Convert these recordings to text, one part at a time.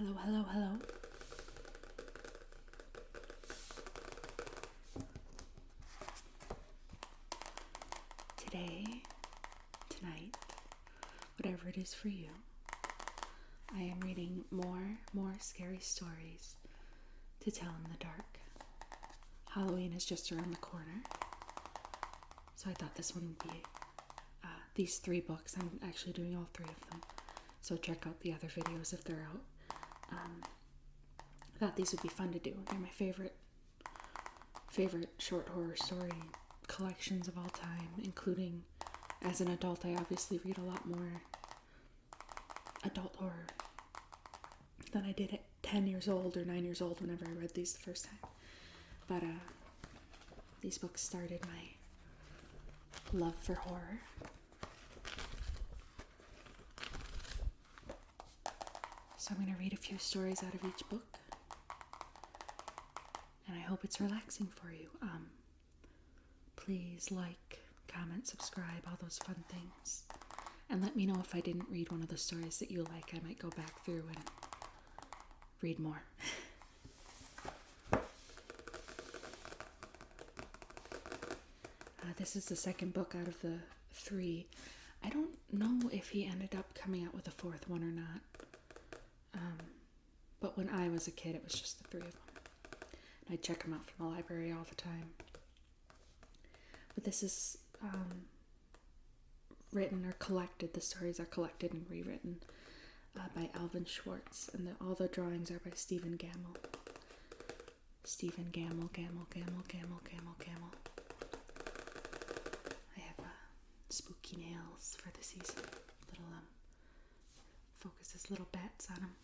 Hello. Tonight, whatever it is for you, I am reading more scary stories to tell in the dark. Halloween is just around the corner, so I thought this one would be these 3 books. I'm actually doing all 3 of them, so check out the other videos if they're out. I thought these would be fun to do. They're my favorite short horror story collections of all time, including as an adult. I obviously read a lot more adult horror than I did at 10 years old or 9 years old whenever I read these the first time. But these books started my love for horror. So I'm going to read a few stories out of each book, and I hope it's relaxing for you. Please like, comment, subscribe, all those fun things. And let me know if I didn't read one of the stories that you like. I might go back through and read more. This is the second book out of the 3. I don't know if he ended up coming out with a 4th one or not. But when I was a kid, it was just the 3 of them. And I'd check them out from the library all the time. But this is written or collected. The stories are collected and rewritten by Alvin Schwartz. And all the drawings are by Stephen Gamble. Stephen Gamble. I have spooky nails for the season. Little focuses little bats on them.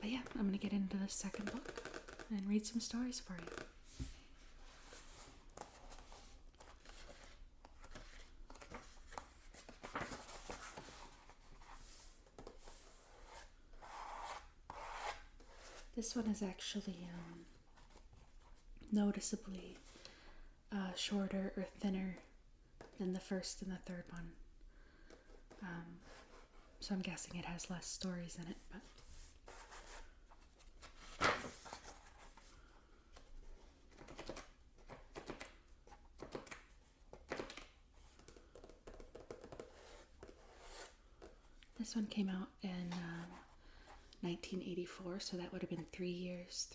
But yeah, I'm going to get into the second book and read some stories for you. This one is actually noticeably shorter or thinner than the first and the third one. So I'm guessing it has less stories in it, but this one came out in 1984, so that would have been 3 years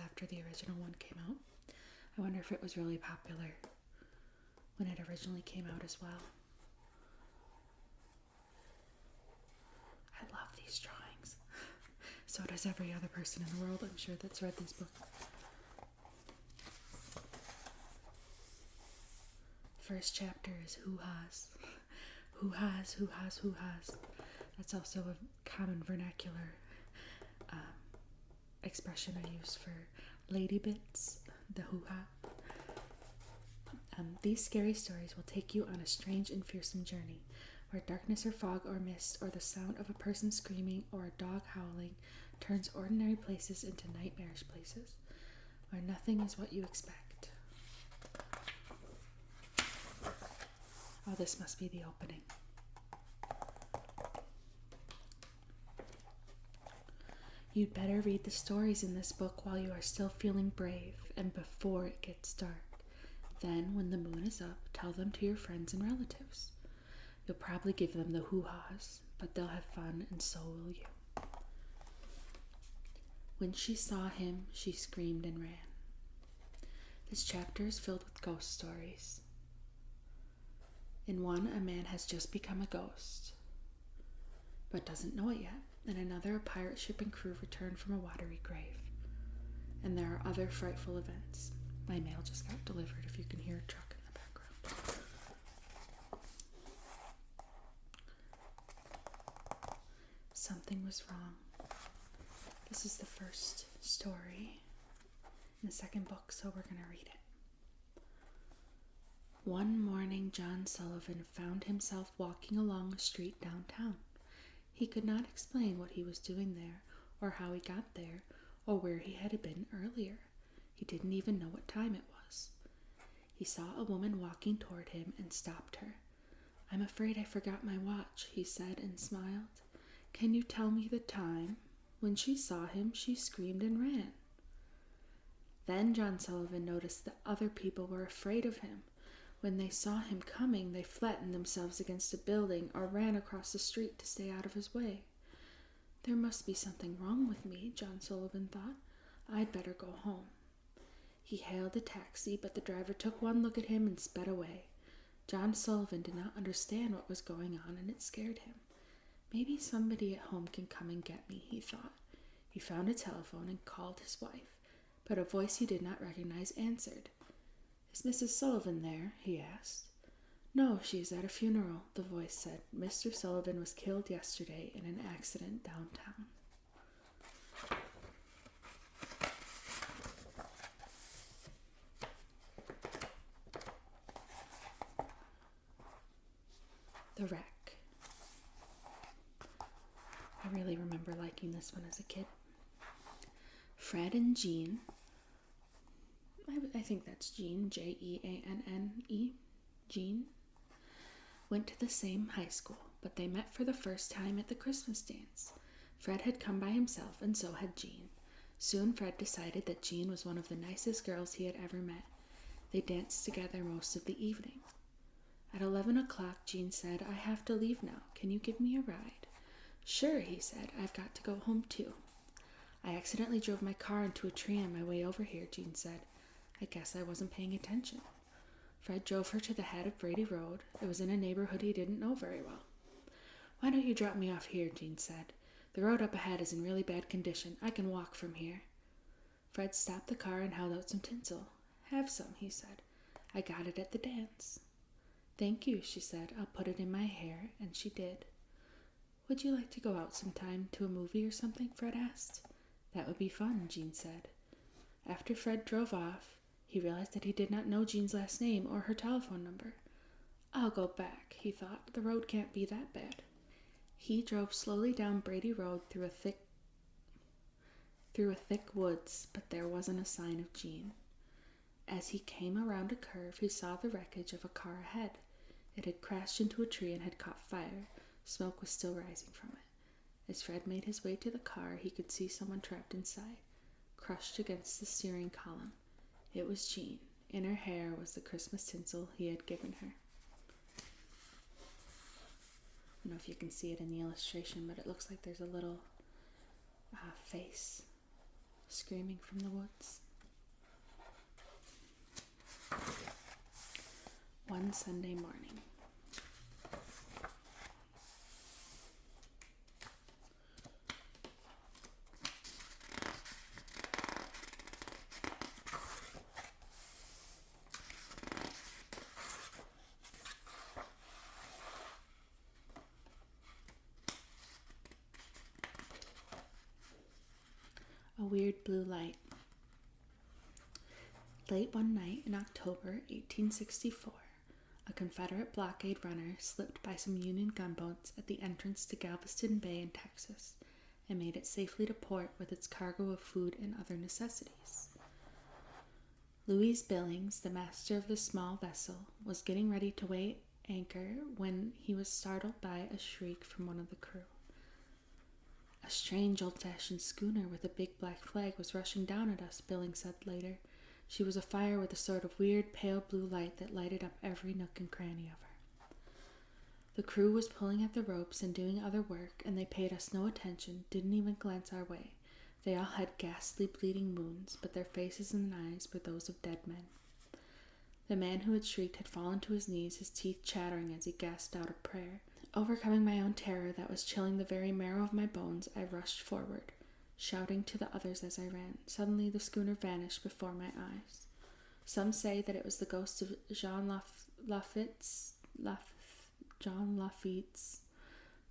after the original one came out. I wonder if it was really popular when it originally came out as well. I love these drawings. So does every other person in the world, I'm sure, that's read these books. First chapter is who has. Who has. That's also a common vernacular expression I use for lady bits, the hoo-ha. These scary stories will take you on a strange and fearsome journey, where darkness or fog or mist or the sound of a person screaming or a dog howling turns ordinary places into nightmarish places, where nothing is what you expect. Oh, this must be the opening. You'd better read the stories in this book while you are still feeling brave and before it gets dark. Then, when the moon is up, tell them to your friends and relatives. You'll probably give them the hoo-has, but they'll have fun and so will you. When she saw him, she screamed and ran. This chapter is filled with ghost stories. In one, a man has just become a ghost, but doesn't know it yet. In another, a pirate ship and crew return from a watery grave. And there are other frightful events. My mail just got delivered, if you can hear a truck in the background. Something was wrong. This is the first story in the second book, so we're going to read it. One morning, John Sullivan found himself walking along a street downtown. He could not explain what he was doing there, or how he got there, or where he had been earlier. He didn't even know what time it was. He saw a woman walking toward him and stopped her. "I'm afraid I forgot my watch," he said and smiled. Can you tell me the time? When she saw him, she screamed and ran. Then John Sullivan noticed that other people were afraid of him. When they saw him coming, they flattened themselves against a building or ran across the street to stay out of his way. There must be something wrong with me, John Sullivan thought. I'd better go home. He hailed a taxi, but the driver took one look at him and sped away. John Sullivan did not understand what was going on, and it scared him. Maybe somebody at home can come and get me, he thought. He found a telephone and called his wife, but a voice he did not recognize answered. Is Mrs. Sullivan there? He asked. No, she is at a funeral, the voice said. Mr. Sullivan was killed yesterday in an accident downtown. The Wreck. I really remember liking this one as a kid. Fred and Jean, I think that's Jean, Jeanne, Jean, went to the same high school, but they met for the first time at the Christmas dance. Fred had come by himself, and so had Jean. Soon Fred decided that Jean was one of the nicest girls he had ever met. They danced together most of the evening. At 11 o'clock, Jean said, I have to leave now. Can you give me a ride? Sure, he said. I've got to go home too. I accidentally drove my car into a tree on my way over here, Jean said. I guess I wasn't paying attention. Fred drove her to the head of Brady Road. It was in a neighborhood he didn't know very well. Why don't you drop me off here, Jean said. The road up ahead is in really bad condition. I can walk from here. Fred stopped the car and held out some tinsel. Have some, he said. I got it at the dance. Thank you, she said. I'll put it in my hair, and she did. Would you like to go out sometime to a movie or something? Fred asked. That would be fun, Jean said. After Fred drove off, he realized that he did not know Jean's last name or her telephone number. I'll go back, he thought. The road can't be that bad. He drove slowly down Brady Road through a thick woods, but there wasn't a sign of Jean. As he came around a curve, he saw the wreckage of a car ahead. It had crashed into a tree and had caught fire. Smoke was still rising from it. As Fred made his way to the car, he could see someone trapped inside, crushed against the steering column. It was Jean. In her hair was the Christmas tinsel he had given her. I don't know if you can see it in the illustration, but it looks like there's a little face screaming from the woods. One Sunday morning. A weird blue light. Late one night in October 1864, a Confederate blockade runner slipped by some Union gunboats at the entrance to Galveston Bay in Texas and made it safely to port with its cargo of food and other necessities. Louis Billings, the master of the small vessel, was getting ready to weigh anchor when he was startled by a shriek from one of the crew. A strange old-fashioned schooner with a big black flag was rushing down at us, Billings said later. She was afire with a sort of weird pale blue light that lighted up every nook and cranny of her. The crew was pulling at the ropes and doing other work, and they paid us no attention, didn't even glance our way. They all had ghastly bleeding wounds, but their faces and eyes were those of dead men. The man who had shrieked had fallen to his knees, his teeth chattering as he gasped out a prayer. Overcoming my own terror that was chilling the very marrow of my bones, I rushed forward, shouting to the others as I ran. Suddenly the schooner vanished before my eyes. Some say that it was the ghost of Jean Lafitte's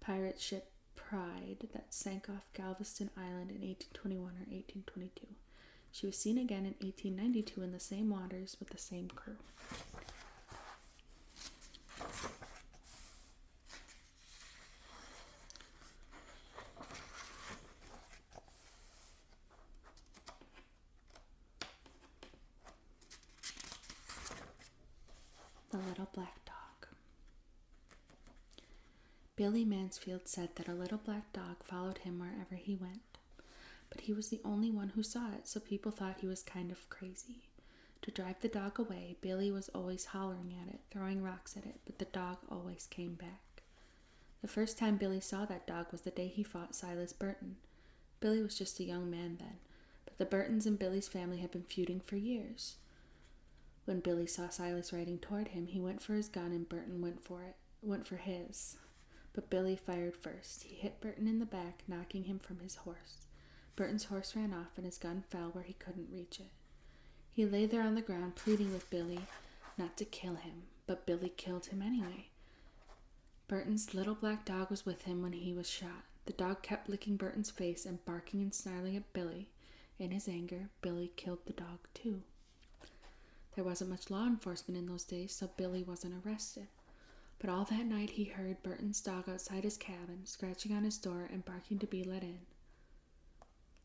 pirate ship Pride that sank off Galveston Island in 1821 or 1822. She was seen again in 1892 in the same waters with the same crew. The Little Black Dog. Billy Mansfield said that a little black dog followed him wherever he went. But he was the only one who saw it, so people thought he was kind of crazy. To drive the dog away, Billy was always hollering at it, throwing rocks at it, but the dog always came back. The first time Billy saw that dog was the day he fought Silas Burton. Billy was just a young man then, but the Burtons and Billy's family had been feuding for years. When Billy saw Silas riding toward him, he went for his gun and Burton went for his. But Billy fired first. He hit Burton in the back, knocking him from his horse. Burton's horse ran off and his gun fell where he couldn't reach it. He lay there on the ground pleading with Billy not to kill him, but Billy killed him anyway. Burton's little black dog was with him when he was shot. The dog kept licking Burton's face and barking and snarling at Billy. In his anger, Billy killed the dog too. There wasn't much law enforcement in those days, so Billy wasn't arrested. But all that night he heard Burton's dog outside his cabin, scratching on his door and barking to be let in.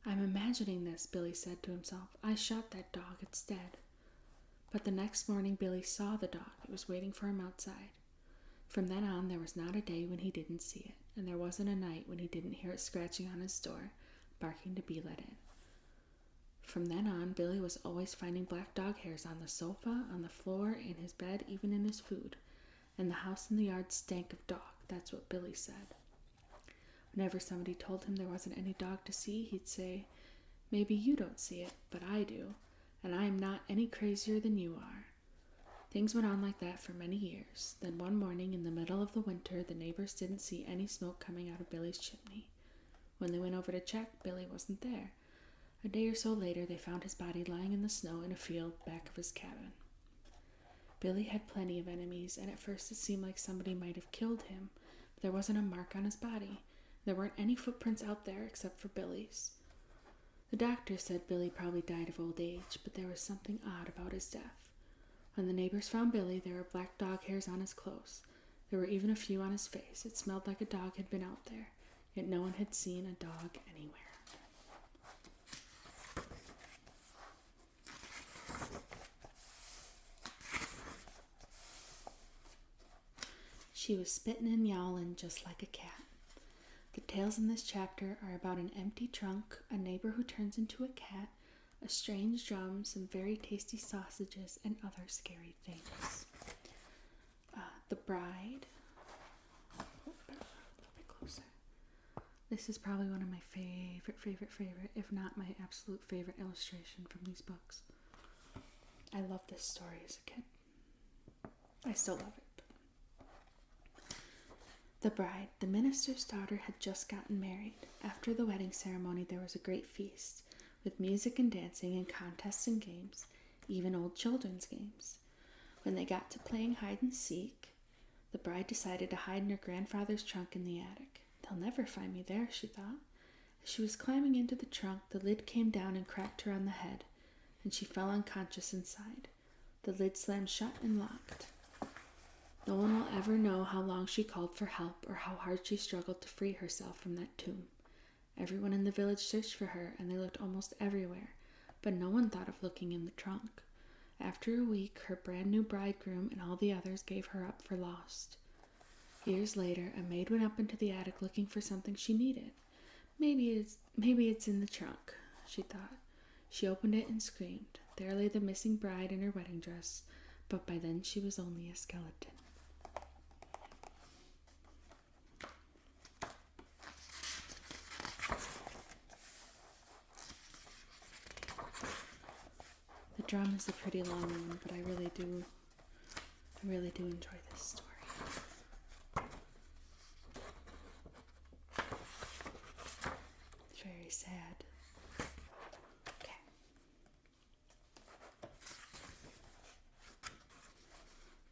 "I'm imagining this," Billy said to himself. "I shot that dog. It's dead." But the next morning Billy saw the dog. It was waiting for him outside. From then on, there was not a day when he didn't see it, and there wasn't a night when he didn't hear it scratching on his door, barking to be let in. From then on, Billy was always finding black dog hairs on the sofa, on the floor, in his bed, even in his food. And the house and the yard stank of dog. That's what Billy said. Whenever somebody told him there wasn't any dog to see, he'd say, "Maybe you don't see it, but I do, and I am not any crazier than you are." Things went on like that for many years. Then one morning in the middle of the winter, the neighbors didn't see any smoke coming out of Billy's chimney. When they went over to check, Billy wasn't there. A day or so later, they found his body lying in the snow in a field back of his cabin. Billy had plenty of enemies, and at first it seemed like somebody might have killed him, but there wasn't a mark on his body. There weren't any footprints out there except for Billy's. The doctor said Billy probably died of old age, but there was something odd about his death. When the neighbors found Billy, there were black dog hairs on his clothes. There were even a few on his face. It smelled like a dog had been out there, yet no one had seen a dog anywhere. She was spittin' and yowlin' just like a cat. The tales in this chapter are about an empty trunk, a neighbor who turns into a cat, a strange drum, some very tasty sausages, and other scary things. The bride. A little bit closer. This is probably one of my favorite, if not my absolute favorite illustration from these books. I loved this story as a kid. I still love it. The bride. The minister's daughter had just gotten married. After the wedding ceremony, there was a great feast, with music and dancing and contests and games, even old children's games. When they got to playing hide and seek, the bride decided to hide in her grandfather's trunk in the attic. "They'll never find me there," she thought. As she was climbing into the trunk, the lid came down and cracked her on the head, and she fell unconscious inside. The lid slammed shut and locked. No one will ever know how long she called for help or how hard she struggled to free herself from that tomb. Everyone in the village searched for her, and they looked almost everywhere, but no one thought of looking in the trunk. After a week, her brand new bridegroom and all the others gave her up for lost. Years later, a maid went up into the attic looking for something she needed. Maybe it's in the trunk, she thought. She opened it and screamed. There lay the missing bride in her wedding dress, but by then she was only a skeleton. The drum is a pretty long one, but I really do enjoy this story. It's very sad. Okay.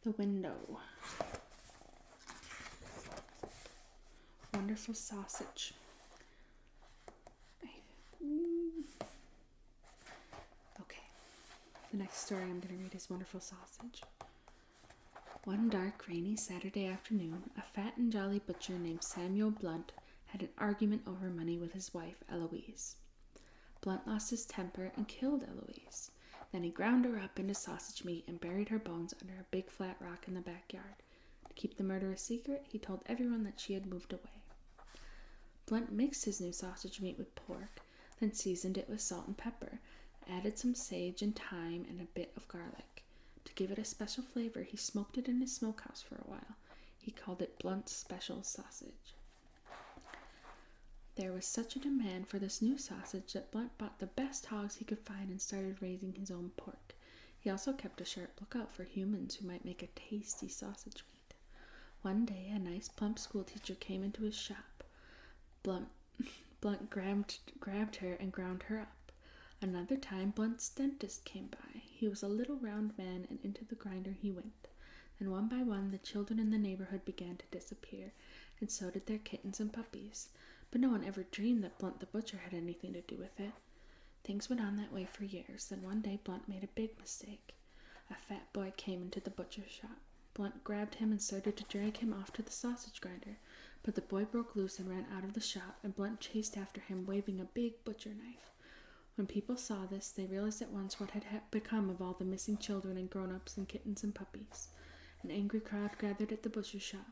The window. Wonderful sausage. Okay. The next story I'm going to read is Wonderful Sausage. One dark, rainy Saturday afternoon, a fat and jolly butcher named Samuel Blunt had an argument over money with his wife, Eloise. Blunt lost his temper and killed Eloise. Then he ground her up into sausage meat and buried her bones under a big flat rock in the backyard. To keep the murder a secret, he told everyone that she had moved away. Blunt mixed his new sausage meat with pork, then seasoned it with salt and pepper, added some sage and thyme and a bit of garlic. To give it a special flavor, he smoked it in his smokehouse for a while. He called it Blunt's Special Sausage. There was such a demand for this new sausage that Blunt bought the best hogs he could find and started raising his own pork. He also kept a sharp lookout for humans who might make a tasty sausage meat. One day, a nice plump schoolteacher came into his shop. Blunt grabbed her and ground her up. Another time, Blunt's dentist came by. He was a little round man, and into the grinder he went. Then one by one, the children in the neighborhood began to disappear, and so did their kittens and puppies. But no one ever dreamed that Blunt the butcher had anything to do with it. Things went on that way for years. Then one day Blunt made a big mistake. A fat boy came into the butcher's shop. Blunt grabbed him and started to drag him off to the sausage grinder. But the boy broke loose and ran out of the shop, and Blunt chased after him, waving a big butcher knife. When people saw this, they realized at once what had become of all the missing children and grown-ups and kittens and puppies. An angry crowd gathered at the butcher's shop.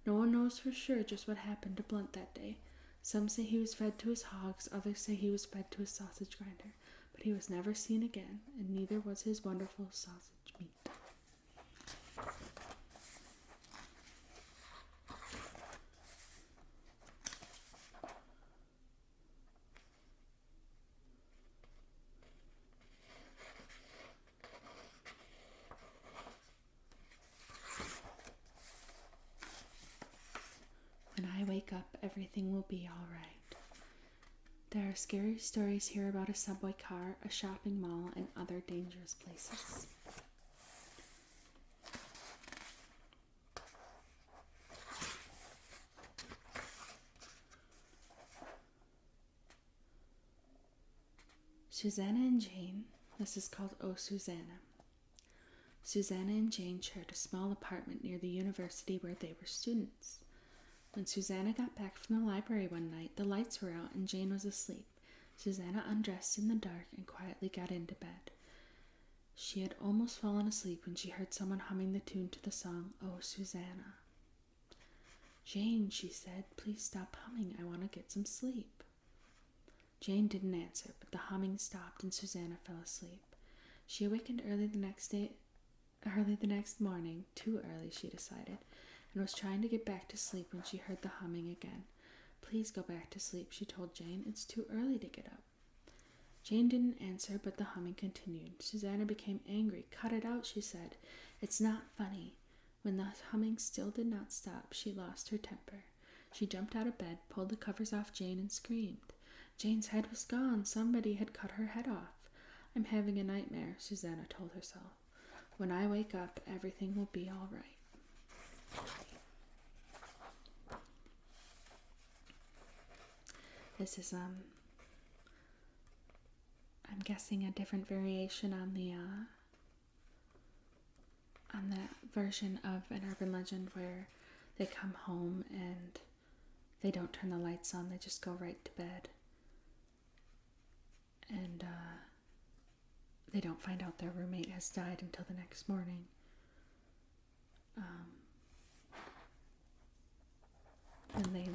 No one knows for sure just what happened to Blunt that day. Some say he was fed to his hogs, others say he was fed to his sausage grinder, but he was never seen again, and neither was his wonderful sausage meat. When I wake up, everything will be all right. There are scary stories here about a subway car, a shopping mall, and other dangerous places. Susanna and Jane. This is called Oh, Susanna. Susanna and Jane shared a small apartment near the university where they were students. When Susanna got back from the library one night, the lights were out and Jane was asleep. Susanna undressed in the dark and quietly got into bed. She had almost fallen asleep when she heard someone humming the tune to the song, Oh, Susanna. Jane, she said, please stop humming. I want to get some sleep. Jane didn't answer, but the humming stopped and Susanna fell asleep. She awakened early the next morning, too early, she decided, and was trying to get back to sleep when she heard the humming again. Please go back to sleep, she told Jane. It's too early to get up. Jane didn't answer, but the humming continued. Susanna became angry. Cut it out, she said. It's not funny. When the humming still did not stop, she lost her temper. She jumped out of bed, pulled the covers off Jane, and screamed. Jane's head was gone. Somebody had cut her head off. I'm having a nightmare, Susanna told herself. When I wake up, everything will be all right. This is, I'm guessing a different variation on the version of an urban legend where they come home and they don't turn the lights on, they just go right to bed. And they don't find out their roommate has died until the next morning. And they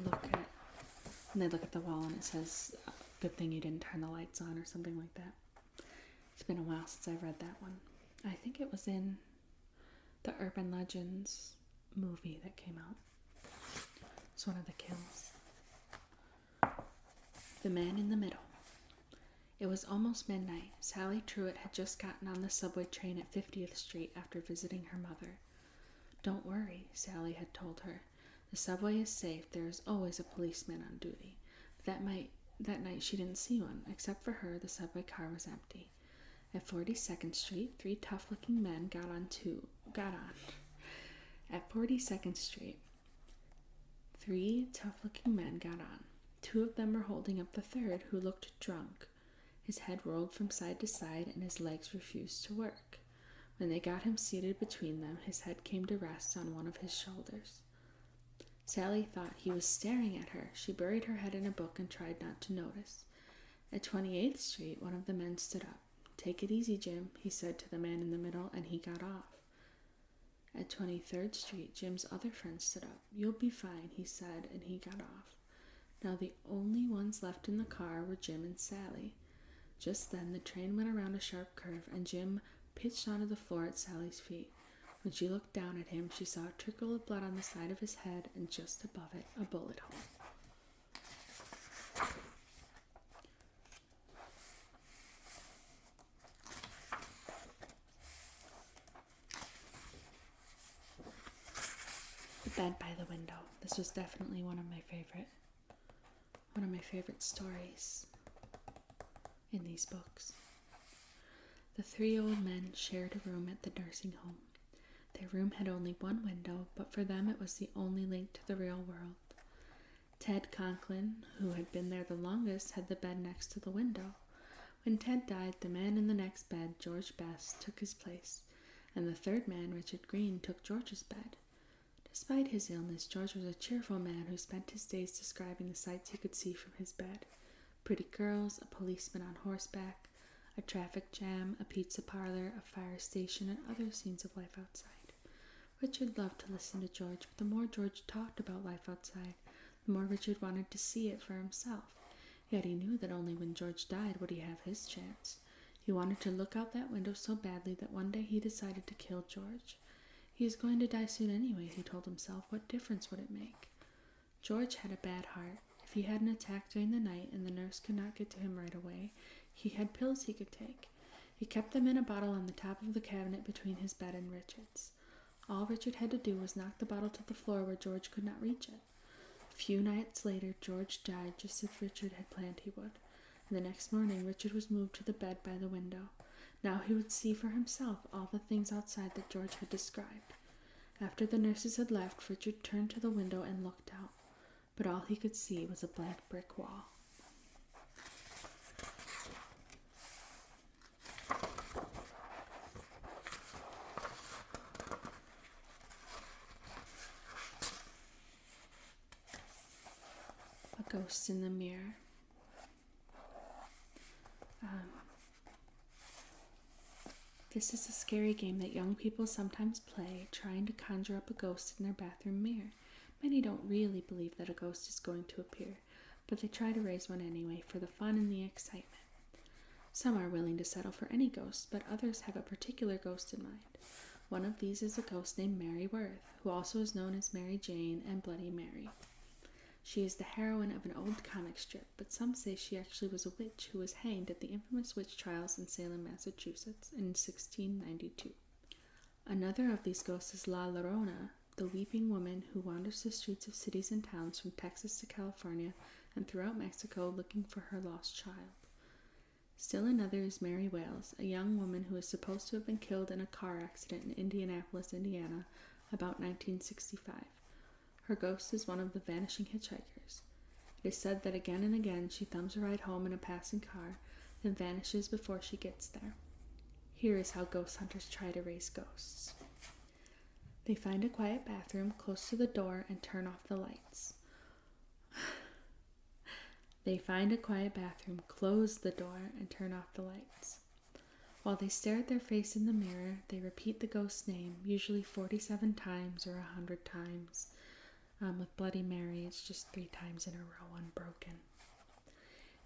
look at the wall and it says, good thing you didn't turn the lights on, or something like that. It's been a while since I read that one. I think it was in the Urban Legends movie that came out. It's one of the kills. The Man in the Middle. It was almost midnight. Sally Truitt had just gotten on the subway train at 50th Street after visiting her mother. Don't worry, Sally had told her. The subway is safe. There is always a policeman on duty. But that night she didn't see one. Except for her, the subway car was empty. At 42nd Street, three tough-looking men got on. At 42nd Street, three tough-looking men got on. Two of them were holding up the third, who looked drunk. His head rolled from side to side, and his legs refused to work. When they got him seated between them, his head came to rest on one of his shoulders. Sally thought he was staring at her. She buried her head in a book and tried not to notice. At 28th Street, one of the men stood up. Take it easy, Jim, he said to the man in the middle, and he got off. At 23rd Street, Jim's other friend stood up. "You'll be fine," he said, and he got off. Now the only ones left in the car were Jim and Sally. Just then the train went around a sharp curve, and Jim pitched onto the floor at Sally's feet. When she looked down at him, she saw a trickle of blood on the side of his head, and just above it, a bullet hole. The bed by the window. This was definitely one of my favorite stories in these books. The three old men shared a room at the nursing home. Their room had only one window, but for them it was the only link to the real world. Ted Conklin, who had been there the longest, had the bed next to the window. When Ted died, the man in the next bed, George Best, took his place, and the third man, Richard Green, took George's bed. Despite his illness, George was a cheerful man who spent his days describing the sights he could see from his bed. Pretty girls, a policeman on horseback, a traffic jam, a pizza parlor, a fire station, and other scenes of life outside. Richard loved to listen to George, but the more George talked about life outside, the more Richard wanted to see it for himself. Yet he knew that only when George died would he have his chance. He wanted to look out that window so badly that one day he decided to kill George. He was going to die soon anyway, he told himself. What difference would it make? George had a bad heart. If he had an attack during the night and the nurse could not get to him right away, he had pills he could take. He kept them in a bottle on the top of the cabinet between his bed and Richard's. All Richard had to do was knock the bottle to the floor where George could not reach it. A few nights later, George died just as Richard had planned he would. And the next morning, Richard was moved to the bed by the window. Now he would see for himself all the things outside that George had described. After the nurses had left, Richard turned to the window and looked out, but all he could see was a blank brick wall. A ghost in the mirror. This is a scary game that young people sometimes play, trying to conjure up a ghost in their bathroom mirror. Many don't really believe that a ghost is going to appear, but they try to raise one anyway for the fun and the excitement. Some are willing to settle for any ghost, but others have a particular ghost in mind. One of these is a ghost named Mary Worth, who also is known as Mary Jane and Bloody Mary. She is the heroine of an old comic strip, but some say she actually was a witch who was hanged at the infamous witch trials in Salem, Massachusetts in 1692. Another of these ghosts is La Llorona, the weeping woman who wanders the streets of cities and towns from Texas to California and throughout Mexico looking for her lost child. Still another is Mary Wales, a young woman who is supposed to have been killed in a car accident in Indianapolis, Indiana, about 1965. Her ghost is one of the vanishing hitchhikers. It is said that again and again she thumbs a ride home in a passing car, then vanishes before she gets there. Here is how ghost hunters try to raise ghosts. They find a quiet bathroom close to the door and turn off the lights. They find a quiet bathroom, close the door, and turn off the lights. While they stare at their face in the mirror, they repeat the ghost's name, usually 47 times or 100 times. With Bloody Mary, it's just 3 times in a row, unbroken.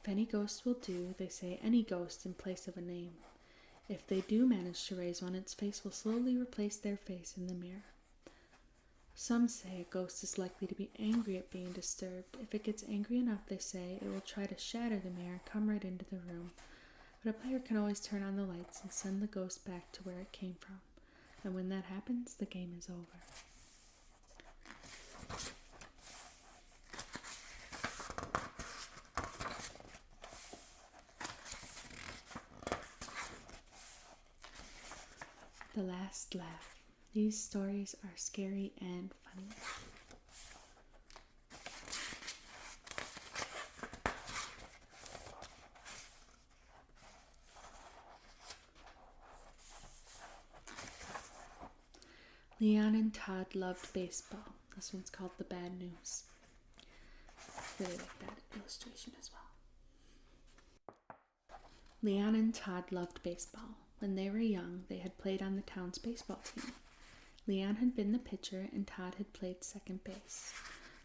If any ghost will do, they say any ghost in place of a name. If they do manage to raise one, its face will slowly replace their face in the mirror. Some say a ghost is likely to be angry at being disturbed. If it gets angry enough, they say, it will try to shatter the mirror, come right into the room. But a player can always turn on the lights and send the ghost back to where it came from. And when that happens, the game is over. The Last Laugh. These stories are scary and funny. Leon and Todd loved baseball. This one's called The Bad News. I really like that illustration as well. Leon and Todd loved baseball. When they were young, they had played on the town's baseball team. Leon had been the pitcher and Todd had played second base.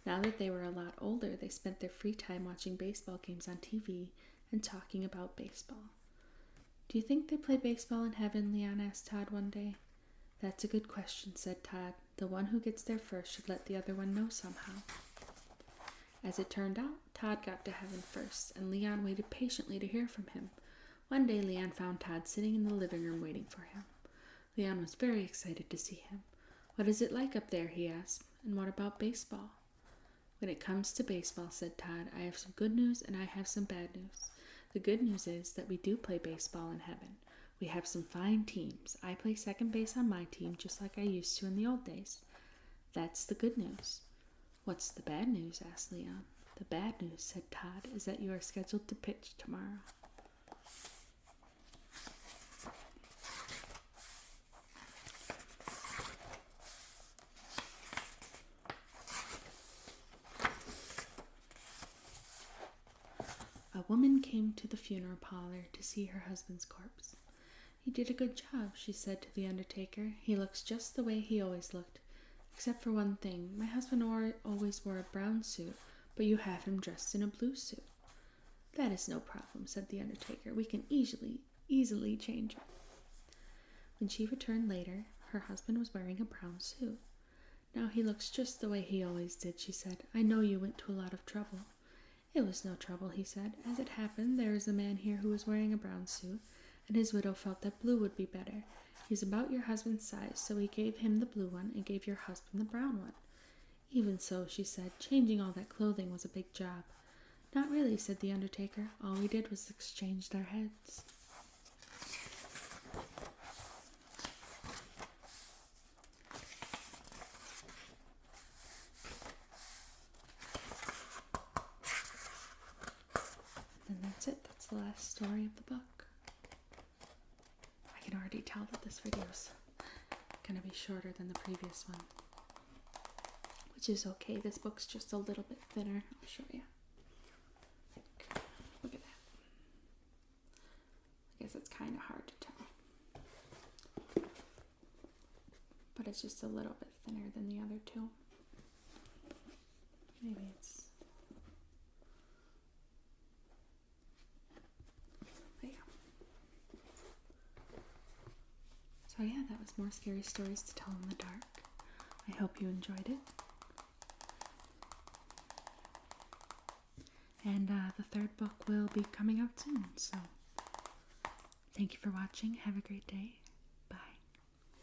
Now that they were a lot older, they spent their free time watching baseball games on TV and talking about baseball. "Do you think they play baseball in heaven?" Leon asked Todd one day. "That's a good question," said Todd. "The one who gets there first should let the other one know somehow." As it turned out, Todd got to heaven first, and Leon waited patiently to hear from him. One day, Leon found Todd sitting in the living room waiting for him. Leon was very excited to see him. "What is it like up there?" he asked. "And what about baseball?" "When it comes to baseball," said Todd, "I have some good news and I have some bad news. The good news is that we do play baseball in heaven. We have some fine teams. I play second base on my team just like I used to in the old days. That's the good news." "What's the bad news?" asked Leon. "The bad news," said Todd, "is that you are scheduled to pitch tomorrow." A woman came to the funeral parlor to see her husband's corpse. "He did a good job," she said to the undertaker. "He looks just the way he always looked. Except for one thing. My husband always wore a brown suit, but you have him dressed in a blue suit." "That is no problem," said the undertaker. "We can easily change it." When she returned later, her husband was wearing a brown suit. "Now he looks just the way he always did," she said. "I know you went to a lot of trouble." "It was no trouble," he said. "As it happened, there is a man here who was wearing a brown suit, and his widow felt that blue would be better. He's about your husband's size, so he gave him the blue one and gave your husband the brown one." "Even so," she said, "changing all that clothing was a big job." "Not really," said the undertaker. "All we did was exchange their heads." And that's it. That's the last story of the book. I can already tell that this video is going to be shorter than the previous one, which is okay. This book's just a little bit thinner. I'll show you. Look at that. I guess it's kind of hard to tell, but it's just a little bit thinner than the other two. Maybe it's... There you go. So yeah, that was more scary stories to tell in the dark. I hope you enjoyed it. And the third book will be coming out soon, so thank you for watching. Have a great day.